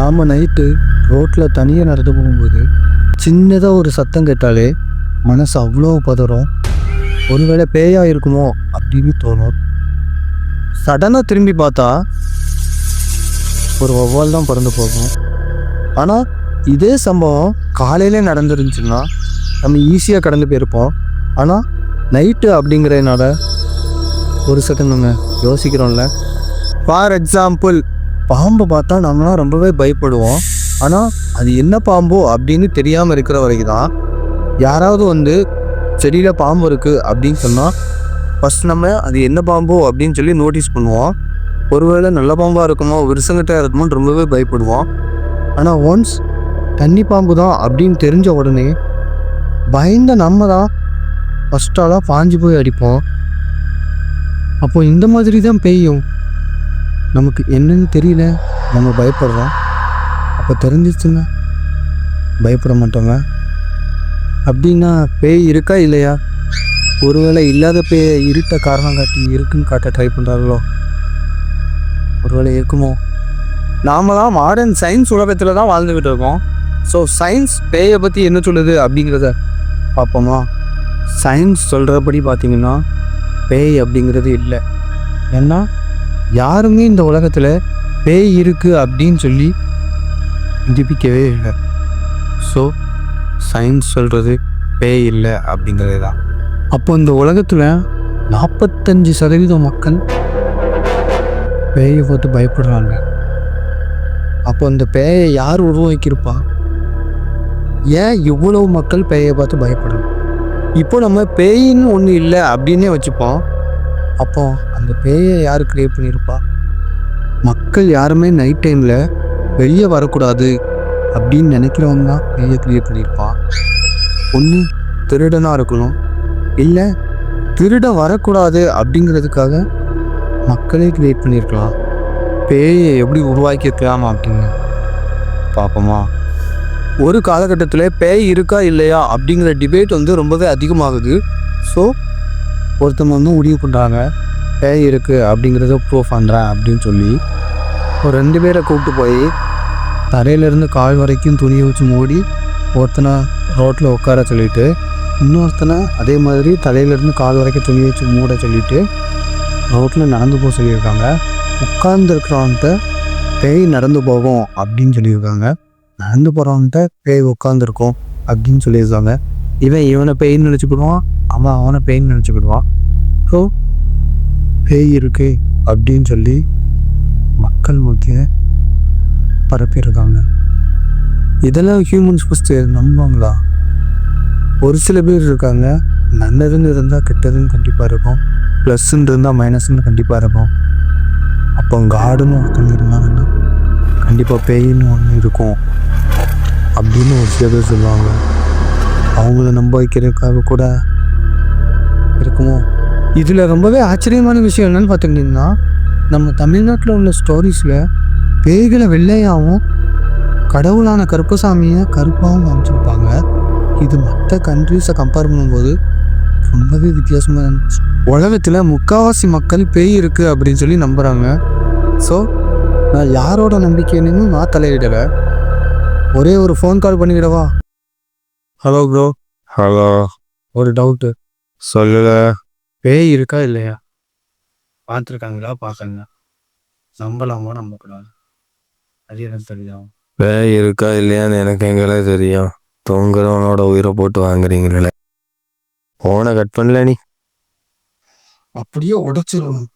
நாம் நைட்டு ரோட்டில் தனியாக நடந்து போகும்போது சின்னதாக ஒரு சத்தம் கேட்டாலே மனசு அவ்வளோ பதறும். ஒருவேளை பேயாக இருக்குமோ அப்படின்னு தோணும். சடனாக திரும்பி பார்த்தா ஒரு வௌவால் தான் பறந்து போகும். ஆனால் இதே சம்பவம் காலையிலே நடந்துருந்துச்சுன்னா நம்ம ஈஸியாக கடந்து போயிருப்போம். ஆனால் நைட்டு அப்படிங்கிறதுனால ஒரு செகண்ட் நம்ம யோசிக்கிறோம்ல. ஃபார் எக்ஸாம்பிள், பாம்பை பார்த்தா நம்மளாம் ரொம்பவே பயப்படுவோம். ஆனால் அது என்ன பாம்போ அப்படின்னு தெரியாமல் இருக்கிற வரைக்கும் தான் யாராவது வந்து செடியில் பாம்பு இருக்குது அப்படின்னு சொன்னால் ஃபஸ்ட் நம்ம அது என்ன பாம்போ அப்படின்னு சொல்லி நோட்டீஸ் பண்ணுவோம். ஒருவேளை நல்ல பாம்பாக இருக்குமோ விருசங்கிட்ட இருக்குமோன்னு ரொம்பவே பயப்படுவோம். ஆனால் ஒன்ஸ் தண்ணி பாம்பு தான் அப்படின்னு தெரிஞ்ச உடனே பயந்த நம்ம தான் ஃபஸ்ட்டாலாக பாஞ்சு போய் அடிப்போம். அப்போது இந்த மாதிரி தான் பெய்யும். நமக்கு என்னன்னு தெரியல, நம்ம பயப்படுறோம். அப்போ தெரிஞ்சிச்சுங்க பயப்பட மாட்டோங்க. அப்படின்னா பேய் இருக்கா இல்லையா? ஒருவேளை இல்லாத பேய் இருட்ட காரணம் காட்டி இருக்குன்னு காட்ட ட்ரை பண்ணுறாங்களோ? ஒருவேளை இருக்குமோ? நாம தான் மாடர்ன் சயின்ஸ் உலகத்தில் தான் வாழ்ந்துக்கிட்டு இருக்கோம். ஸோ சயின்ஸ் பேயை பற்றி என்ன சொல்லுது அப்படிங்கிறத பார்ப்போமா? சயின்ஸ் சொல்கிறபடி பார்த்திங்கன்னா பேய் அப்படிங்கிறது இல்லை. ஏன்னா யாருமே இந்த உலகத்தில் பேய் இருக்குது அப்படின்னு சொல்லி நிரூபிக்கவே இல்லை. ஸோ சயின்ஸ் சொல்கிறது பேய் இல்லை அப்படிங்கிறது தான். அப்போ இந்த உலகத்தில் 45% மக்கள் பேயை பார்த்து பயப்படுறாங்க. அப்போ அந்த பேயை யார் உருவாக்கியிருப்பா? ஏன் இவ்வளவு மக்கள் பேயை பார்த்து பயப்படுறாங்க? இப்போ நம்ம பேயின்னு ஒன்று இல்லை அப்படின்னே வச்சுப்போம். அப்போ அந்த பேயை யார் கிரியேட் பண்ணியிருப்பா? மக்கள் யாருமே நைட் டைமில் வெளியே வரக்கூடாது அப்படின்னு நினைக்கிறவங்க தான் பேயை கிரியேட் பண்ணியிருப்பான். ஒன்று திருடனாக இருக்கணும், இல்லை திருட வரக்கூடாது அப்படிங்கிறதுக்காக மக்களே கிரியேட் பண்ணியிருக்கலாம். பேயை எப்படி உருவாக்கியிருக்கலாமா அப்படின்னு பார்ப்போமா? ஒரு காலகட்டத்தில் பேய் இருக்கா இல்லையா அப்படிங்கிற டிபேட் வந்து ரொம்பவே அதிகமாகுது. ஸோ ஒருத்தவங்க வந்து முடிவு பண்ணுறாங்க பேய் இருக்குது அப்படிங்கிறத ப்ரூவ் பண்ணுறேன் அப்படின்னு சொல்லி ஒரு 2 பேரை கூப்பிட்டு போய் தரையிலேருந்து கால் வரைக்கும் துணியை வச்சு மூடி ஒருத்தனை ரோட்டில் உட்கார சொல்லிவிட்டு இன்னொருத்தனை அதே மாதிரி தலையிலேருந்து கால் வரைக்கும் துணி வச்சு மூட சொல்லிவிட்டு ரோட்டில் நடந்து போக சொல்லியிருக்காங்க. உட்கார்ந்துருக்கிறவன்கிட்ட பேய் நடந்து போகும் அப்படின்னு சொல்லியிருக்காங்க. நடந்து போகிறவன்கிட்ட பேய் உட்காந்துருக்கோம் அப்படின்னு சொல்லியிருக்காங்க. இவனை பேய்ன்னு நினச்சிக்கிடுவான், அவனை பேய்ன்னு நினச்சிக்கிடுவான். ஸோ பேய் இருக்கு அப்படின்னு சொல்லி மக்கள் மத்திய பரப்பியிருக்காங்க. இதெல்லாம் ஹியூமன்ஸ் ஃபஸ்ட்டு நம்புவாங்களா? ஒரு சில பேர் இருக்காங்க, நல்லதுன்னு இருந்தால் கெட்டதுன்னு கண்டிப்பாக இருக்கும், ப்ளஸ்ன்னு இருந்தால் மைனஸ்ன்னு கண்டிப்பாக இருக்கும். அப்போ காடுன்னு ஒருத்தவங்க இருந்தாங்கன்னா கண்டிப்பாக பேயின்னு ஒன்று இருக்கும் அப்படின்னு ஒரு சில பேர் சொல்லுவாங்க. அவங்கள நம்ப வைக்கிறதுக்காக கூட இருக்குமோ? இதில் ரொம்பவே ஆச்சரியமான விஷயம் என்னென்னு பார்த்துக்கிட்டிங்கன்னா, நம்ம தமிழ்நாட்டில் உள்ள ஸ்டோரிஸில் பேய்களை வெள்ளையாகவும் கடவுளான கருப்பசாமியை கருப்பாகவும் காமிச்சிருப்பாங்க. இது மற்ற கண்ட்ரீஸை கம்பேர் பண்ணும்போது ரொம்பவே வித்தியாசமாக இருந்துச்சு. உலகத்தில் 3/4 மக்கள் பேய் இருக்குது அப்படின்னு சொல்லி நம்புகிறாங்க. ஸோ நான் யாரோட நம்பிக்கைன்னு நான் தலையிடலை. ஒரே ஒரு ஃபோன் கால் பண்ணிவிடவா? Hello bro. ஹலோ, ஒரு டவுட்டு. சொல்லுல. பேய் இருக்கா இல்லையா? பார்த்துருக்காங்களா பார்க்கலங்க? நம்பலாமா நம்பக்கூடாது? அது எனக்கு தெரியும். பேய் இருக்கா இல்லையான்னு எனக்கு எங்களே தெரியும். தூங்குறவனோட உயிரை போட்டு வாங்குறீங்களே. ஃபோனை கட் பண்ணல நீ. அப்படியே உடைச்சிருவோம்.